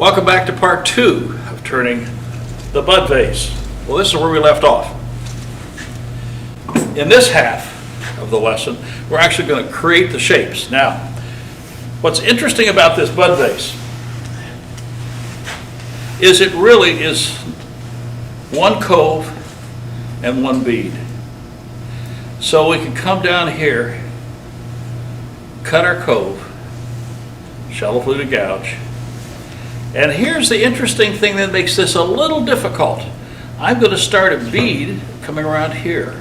Welcome back to part 2 of turning the bud vase. Well, this is where we left off. In this half of the lesson, we're actually going to create the shapes. Now, what's interesting about this bud vase is it really is one cove and one bead. So we can come down here, cut our cove, shallow fluted gouge. And here's the interesting thing that makes this a little difficult. I'm going to start a bead coming around here.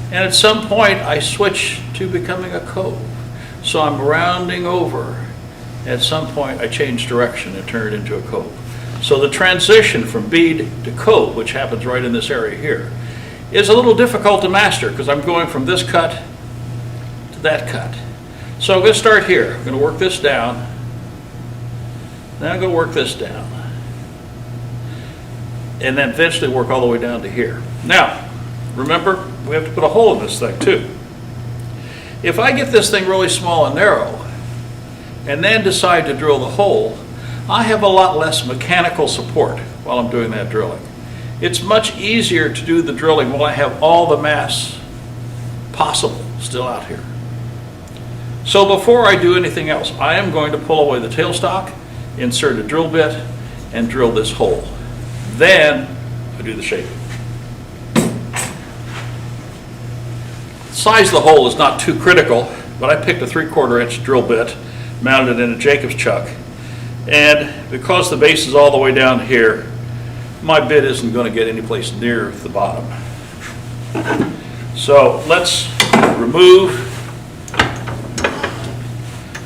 And at some point I switch to becoming a cove. So I'm rounding over. At some point I change direction and turn it into a cove. So the transition from bead to cove, which happens right in this area here, is a little difficult to master because I'm going from this cut to that cut. So I'm going to start here. I'm going to work this down. Then I'm going to work this down. And then eventually work all the way down to here. Now, remember, we have to put a hole in this thing too. If I get this thing really small and narrow, and then decide to drill the hole, I have a lot less mechanical support while I'm doing that drilling. It's much easier to do the drilling while I have all the mass possible still out here. So before I do anything else, I am going to pull away the tailstock, insert a drill bit, and drill this hole. Then I do the shaping. The size of the hole is not too critical, but I picked a 3/4 inch drill bit, mounted it in a Jacob's chuck, and because the base is all the way down here, my bit isn't going to get any place near the bottom. So let's remove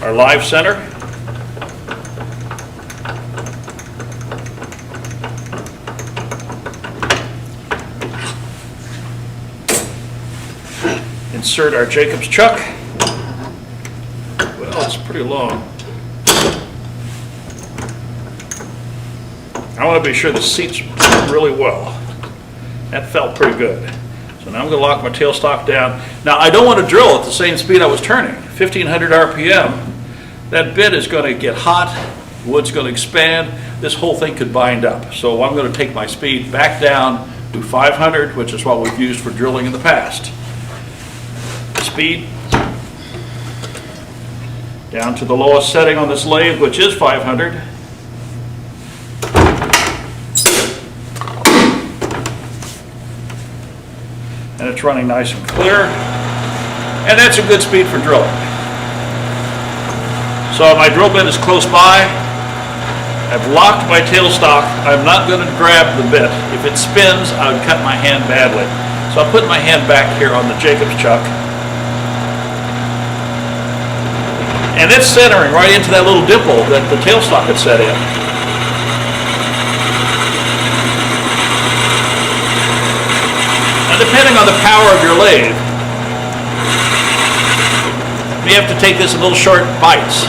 our live center. Insert our Jacob's chuck. Well, it's pretty long. I want to be sure the seats really well. That felt pretty good. So now I'm going to lock my tailstock down. Now I don't want to drill at the same speed I was turning, 1500 RPM. That bit is going to get hot, wood's going to expand, this whole thing could bind up. So I'm going to take my speed back down to 500, which is what we've used for drilling in the past. Speed down to the lowest setting on this lathe, which is 500. And it's running nice and clear. And that's a good speed for drilling. So my drill bit is close by. I've locked my tailstock. I'm not going to grab the bit. If it spins, I would cut my hand badly. So I'll put my hand back here on the Jacob's chuck. And it's centering right into that little dimple that the tailstock had set in. Now, depending on the power of your lathe, you have to take this in little short bites.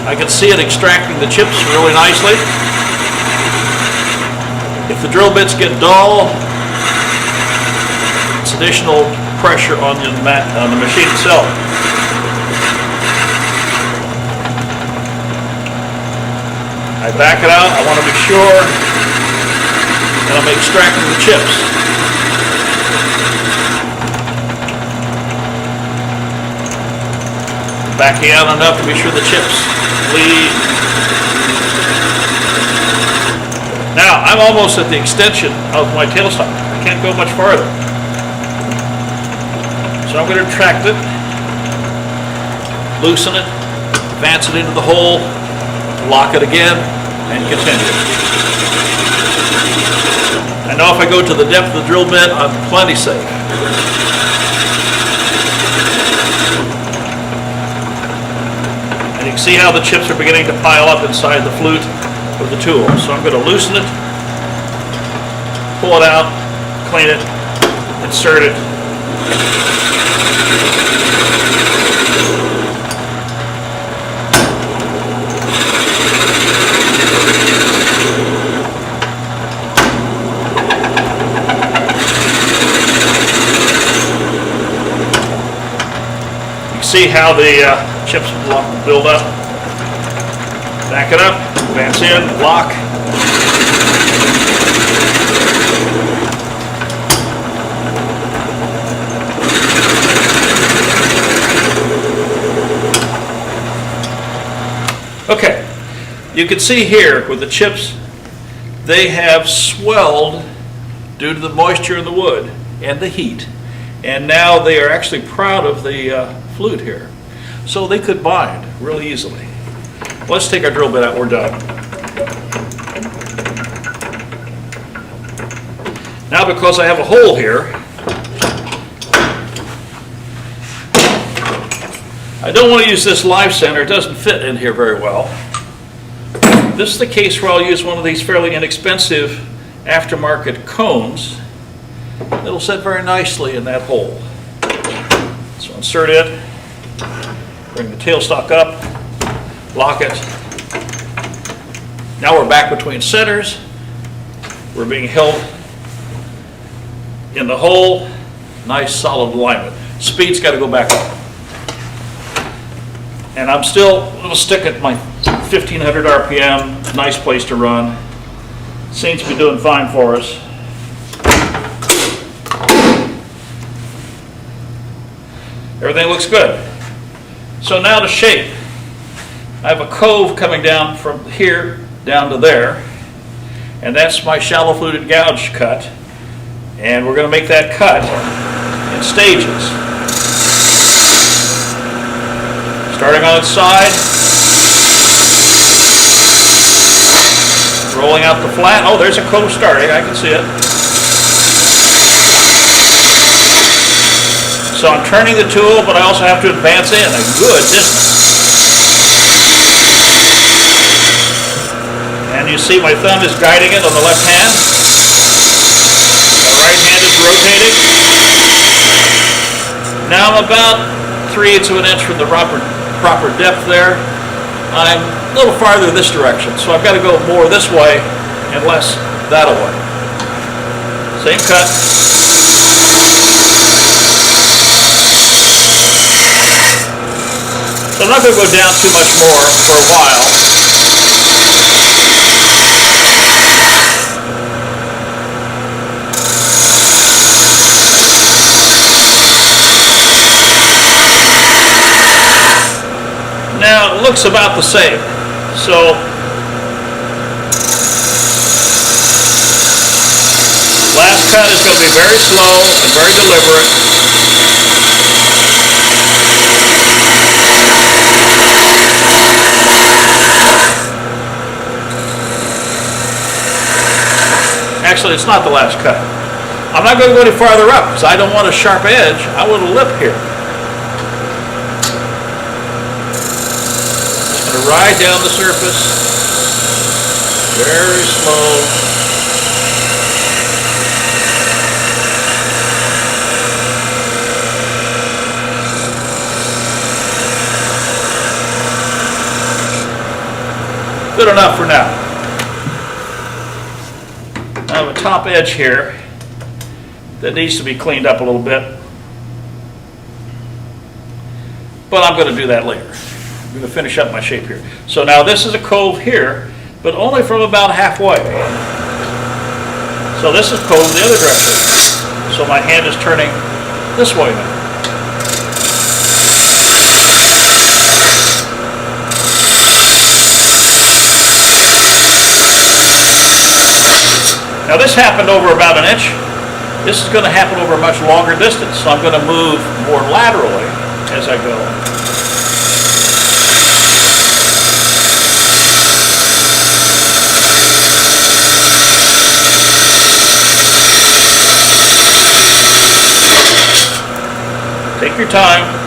I can see it extracting the chips really nicely. If the drill bits get dull, it's additional pressure on the machine itself. I back it out. I want to be sure that I'm extracting the chips. Backing out enough to be sure the chips leave. Now, I'm almost at the extension of my tailstock. I can't go much farther. So I'm going to retract it, loosen it, advance it into the hole, lock it again, and continue. I know if I go to the depth of the drill bit, I'm plenty safe. And you can see how the chips are beginning to pile up inside the flute of the tool. So I'm going to loosen it, pull it out, clean it, insert it. see how the chips build up. Back it up, advance in, lock. Okay, you can see here with the chips, they have swelled due to the moisture in the wood and the heat. And now they are actually proud of the flute here. So they could bind really easily. Let's take our drill bit out, we're done. Now because I have a hole here, I don't want to use this live center, it doesn't fit in here very well. This is the case where I'll use one of these fairly inexpensive aftermarket cones. It'll sit very nicely in that hole. So insert it, bring the tailstock up, lock it. Now we're back between centers. We're being held in the hole. Nice solid alignment. Speed's got to go back up. And I'm still going to stick at my 1500 RPM. Nice place to run. Seems to be doing fine for us. Everything looks good. So now the shape. I have a cove coming down from here down to there, and that's my shallow fluted gouge cut. And we're going to make that cut in stages. Starting on its side, rolling out the flat. Oh, there's a cove starting, I can see it. So I'm turning the tool, but I also have to advance in a good distance. And you see my thumb is guiding it on the left hand. My right hand is rotating. Now I'm about 3/8 of an inch from the proper depth there. I'm a little farther this direction, so I've got to go more this way and less that way. Same cut. So I'm not going to go down too much more for a while. Now it looks about the same. So last cut is going to be very slow and very deliberate. Actually, it's not the last cut. I'm not going to go any farther up because I don't want a sharp edge. I want a lip here. Just going to ride down the surface. Very slow. Good enough for now. I have a top edge here that needs to be cleaned up a little bit, but I'm going to do that later. I'm going to finish up my shape here. So now this is a cove here, but only from about halfway. So this is cove the other direction. So my hand is turning this way now. Now this happened over about an inch. This is going to happen over a much longer distance, so I'm going to move more laterally as I go. Take your time.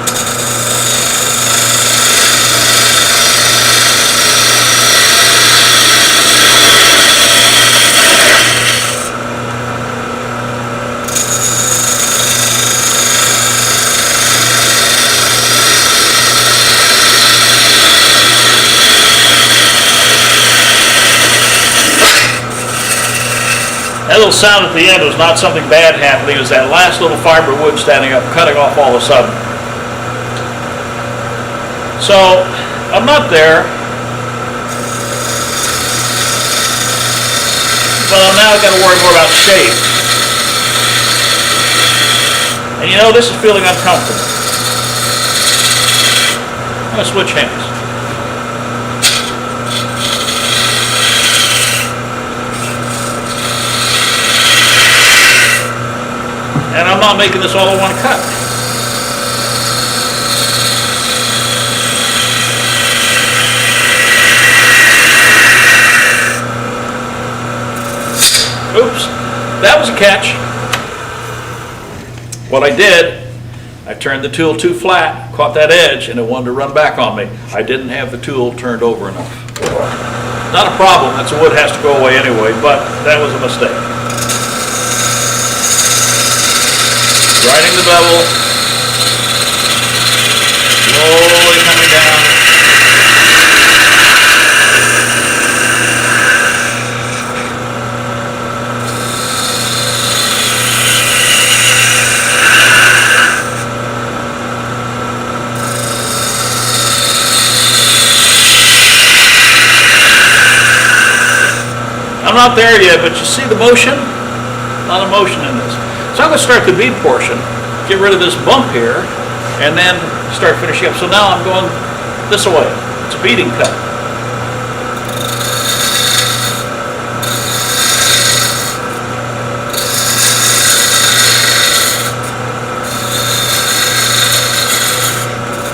That little sound at the end was not something bad happening. It was that last little fiber wood standing up, cutting off all of a sudden. So I'm not there, but I'm now got to worry more about shape. And you know, this is feeling uncomfortable. I'm going to switch hands. And I'm not making this all in one cut. Oops, that was a catch. What I did, I turned the tool too flat, caught that edge, and it wanted to run back on me. I didn't have the tool turned over enough. Not a problem, that's the wood has to go away anyway, but that was a mistake. Riding the bevel, slowly coming down. I'm not there yet, but you see the motion? A lot of motion in this. So I'm going to start the bead portion, get rid of this bump here, and then start finishing up. So now I'm going this way. It's a beading cut.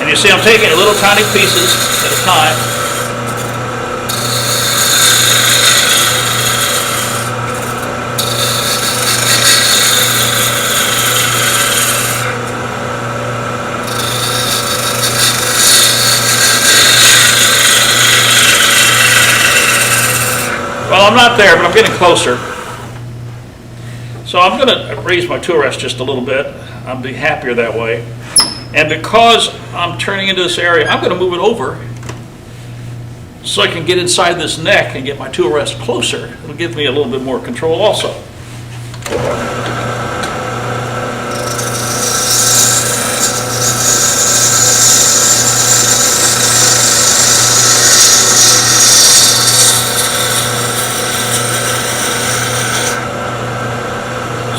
And you see I'm taking little tiny pieces at a time. Well, I'm not there, but I'm getting closer. So I'm going to raise my tool rest just a little bit. I'll be happier that way. And because I'm turning into this area, I'm going to move it over so I can get inside this neck and get my tool rest closer. It'll give me a little bit more control also.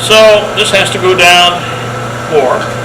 So this has to go down more.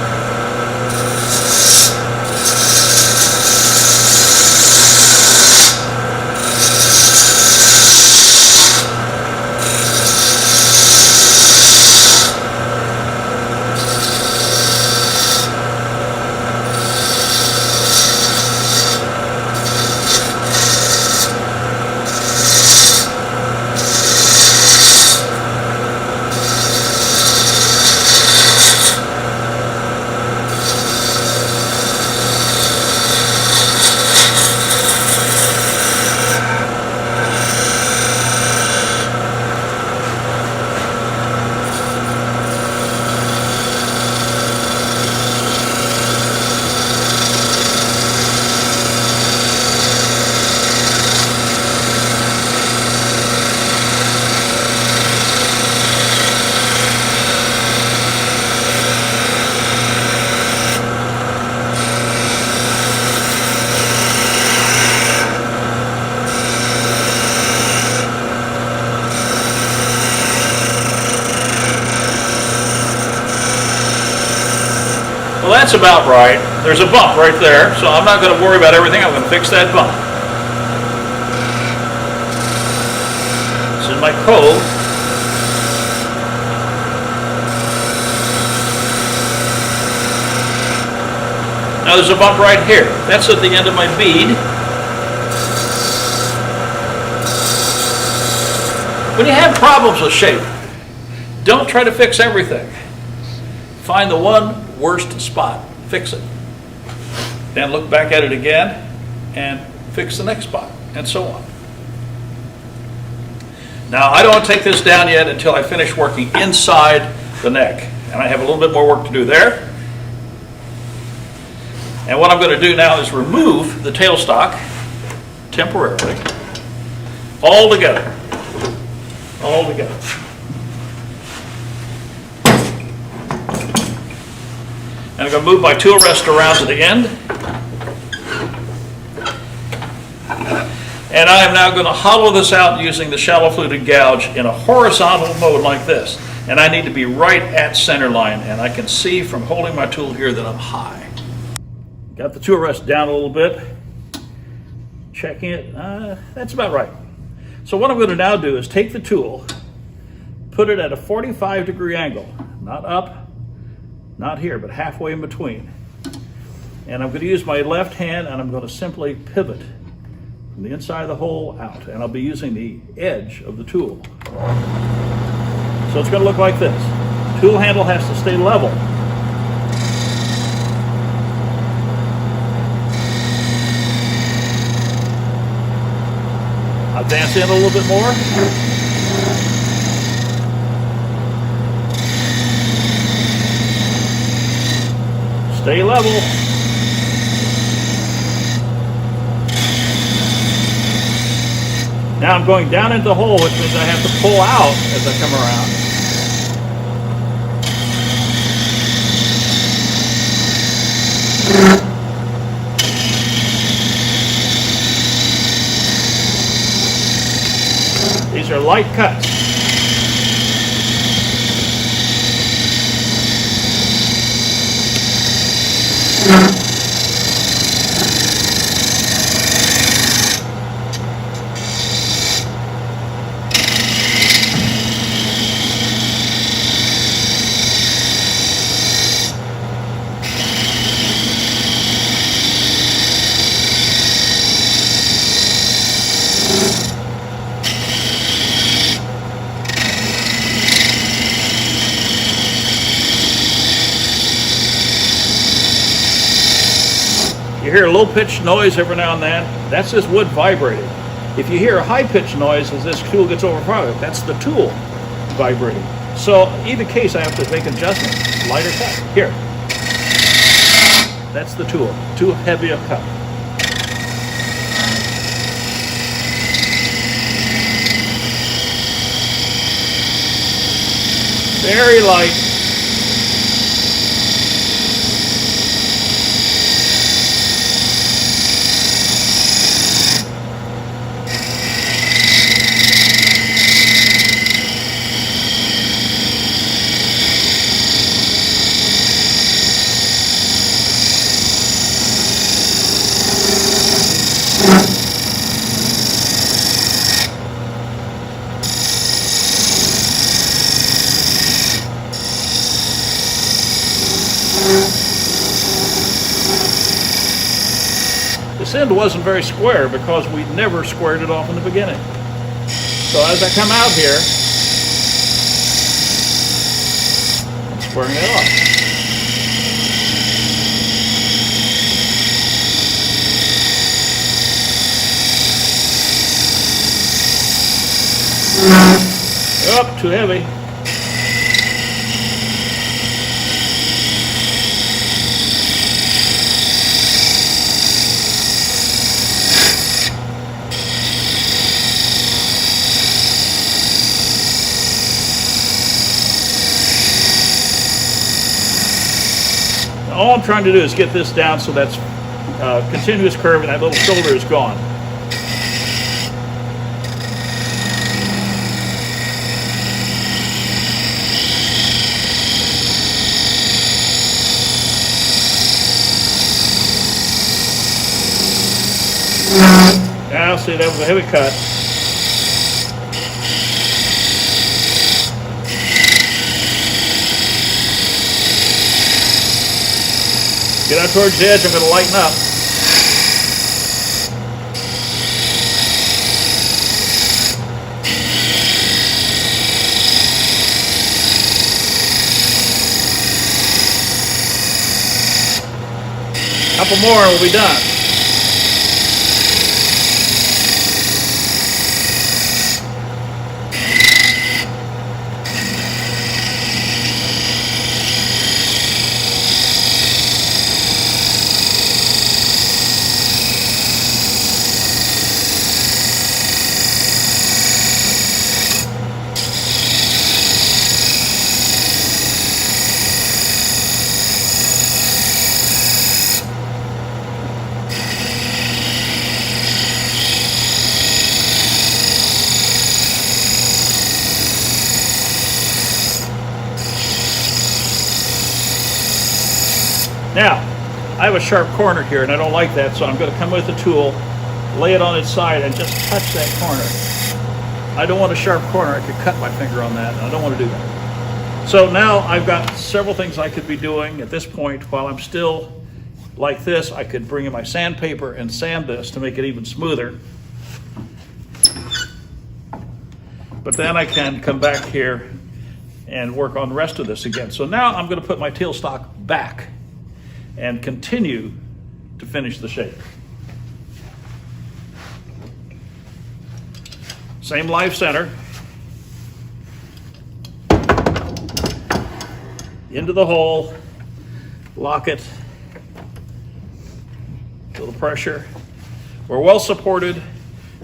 Well, that's about right. There's a bump right there, so I'm not going to worry about everything. I'm going to fix that bump. It's in my cove. Now there's a bump right here. That's at the end of my bead. When you have problems with shape, don't try to fix everything. Find the one worst spot, fix it. Then look back at it again and fix the next spot, and so on. Now I don't want to take this down yet until I finish working inside the neck, and I have a little bit more work to do there. And what I'm going to do now is remove the tailstock temporarily, all together. And I'm going to move my tool rest around to the end. And I am now going to hollow this out using the shallow fluted gouge in a horizontal mode like this. And I need to be right at center line, and I can see from holding my tool here that I'm high. Got the tool rest down a little bit. Checking it, that's about right. So what I'm going to now do is take the tool, put it at a 45-degree angle, not up, not here, but halfway in between. And I'm going to use my left hand, and I'm going to simply pivot from the inside of the hole out, and I'll be using the edge of the tool. So it's going to look like this. Tool handle has to stay level. I'll advance in a little bit more. Stay level. Now I'm going down into the hole, which means I have to pull out as I come around. These are light cuts. You hear a low-pitched noise every now and then. That's this wood vibrating. If you hear a high-pitched noise as this tool gets overpowered, that's the tool vibrating. So either case, I have to make an adjustment. Lighter cut. Here. That's the tool. Too heavy a cut. Very light. This end wasn't very square because we never squared it off in the beginning. So as I come out here, I'm squaring it off. Oh, too heavy. All I'm trying to do is get this down so that's continuous curve and that little shoulder is gone. Now see, that was a heavy cut. Get out towards the edge, I'm going to lighten up. Couple more and we'll be done. Now, I have a sharp corner here and I don't like that, so I'm going to come with the tool, lay it on its side and just touch that corner. I don't want a sharp corner. I could cut my finger on that, and I don't want to do that. So now I've got several things I could be doing at this point. While I'm still like this, I could bring in my sandpaper and sand this to make it even smoother. But then I can come back here and work on the rest of this again. So now I'm going to put my tailstock back and continue to finish the shape. Same live center. Into the hole, lock it, feel the pressure. We're well supported,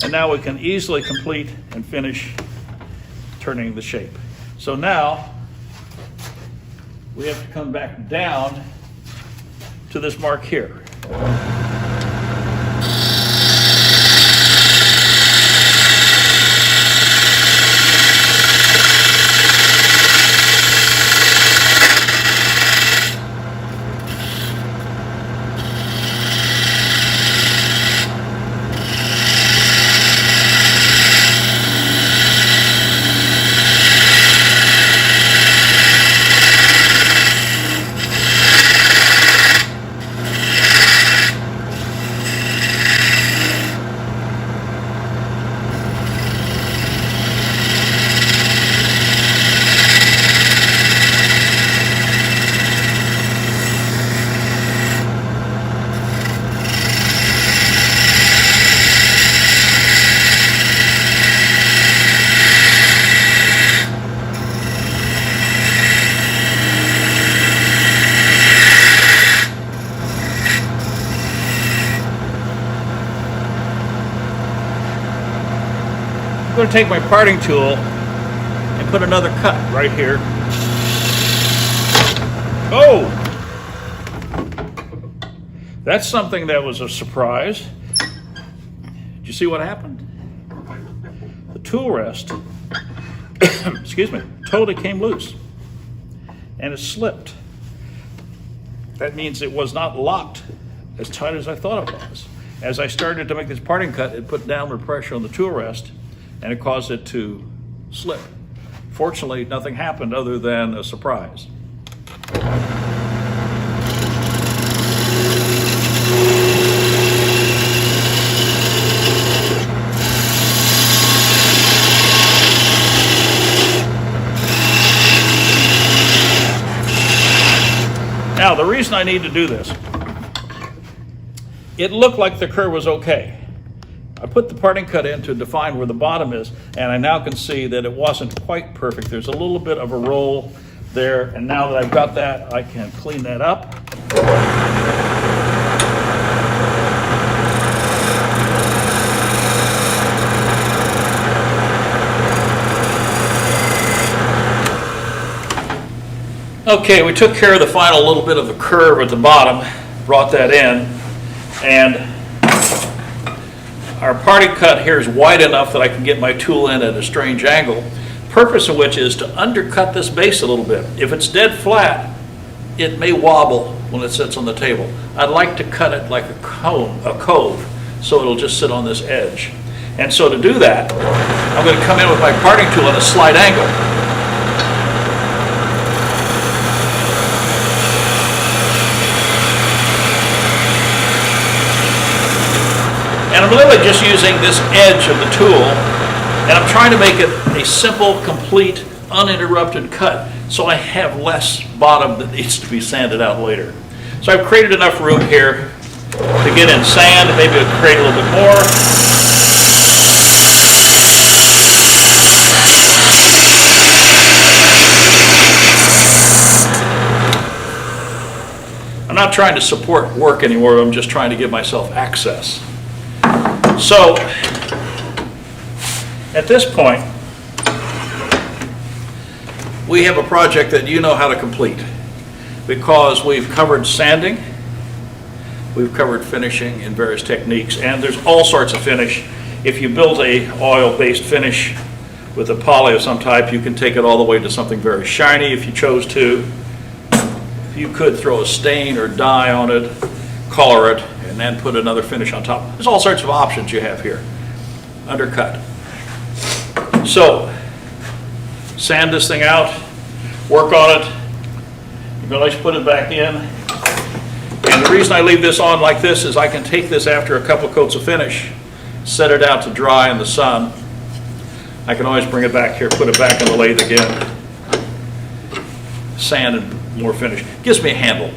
and now we can easily complete and finish turning the shape. So now we have to come back down to this mark here. I'm going to take my parting tool and put another cut right here. Oh! That's something that was a surprise. Did you see what happened? The tool rest, excuse me, totally came loose and it slipped. That means it was not locked as tight as I thought it was. As I started to make this parting cut, it put downward pressure on the tool rest and it caused it to slip. Fortunately, nothing happened other than a surprise. Now, the reason I need to do this, it looked like the curve was okay. I put the parting cut in to define where the bottom is, and I now can see that it wasn't quite perfect. There's a little bit of a roll there, and now that I've got that, I can clean that up. Okay, we took care of the final little bit of the curve at the bottom, brought that in, and our parting cut here is wide enough that I can get my tool in at a strange angle, purpose of which is to undercut this base a little bit. If it's dead flat, it may wobble when it sits on the table. I'd like to cut it like a cove, so it'll just sit on this edge. And so to do that, I'm going to come in with my parting tool at a slight angle. And I'm literally just using this edge of the tool, and I'm trying to make it a simple, complete, uninterrupted cut, so I have less bottom that needs to be sanded out later. So I've created enough room here to get in sand, maybe I'll create a little bit more. I'm not trying to support work anymore, I'm just trying to give myself access. So, at this point, we have a project that you know how to complete because we've covered sanding, we've covered finishing in various techniques, and there's all sorts of finish. If you build a oil-based finish with a poly of some type, you can take it all the way to something very shiny if you chose to. If You could throw a stain or dye on it, color it, and then put another finish on top. There's all sorts of options you have here. Undercut. So, sand this thing out, work on it. You can always put it back in. And the reason I leave this on like this is I can take this after a couple coats of finish, set it out to dry in the sun. I can always bring it back here, put it back in the lathe again. Sand and more finish. Gives me a handle.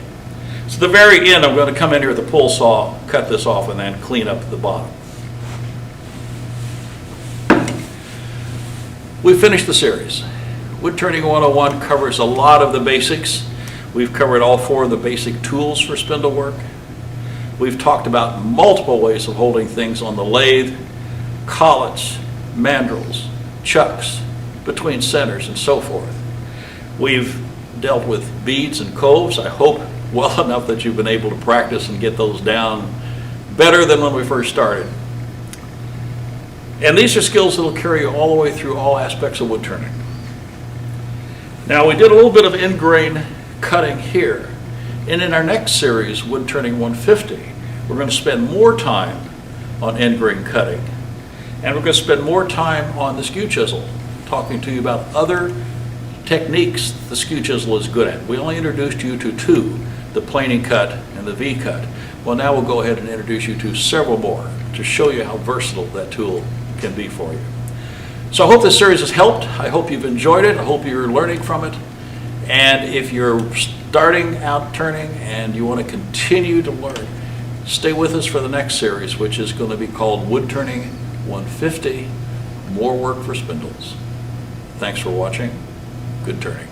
So at the very end, I'm going to come in here with a pull saw, cut this off, and then clean up the bottom. We finished the series. Woodturning 101 covers a lot of the basics. We've covered all 4 of the basic tools for spindle work. We've talked about multiple ways of holding things on the lathe, collets, mandrels, chucks, between centers, and so forth. We've dealt with beads and coves. I hope well enough that you've been able to practice and get those down better than when we first started. And these are skills that will carry you all the way through all aspects of wood turning. Now, we did a little bit of end grain cutting here. And in our next series, Woodturning 150, we're going to spend more time on end grain cutting. And we're going to spend more time on the skew chisel, talking to you about other techniques the skew chisel is good at. We only introduced you to 2, the planing cut and the V cut. Well, now we'll go ahead and introduce you to several more to show you how versatile that tool can be for you. So I hope this series has helped. I hope you've enjoyed it. I hope you're learning from it. And if you're starting out turning and you want to continue to learn, stay with us for the next series, which is going to be called Woodturning 150, More Work for Spindles. Thanks for watching. Good turning.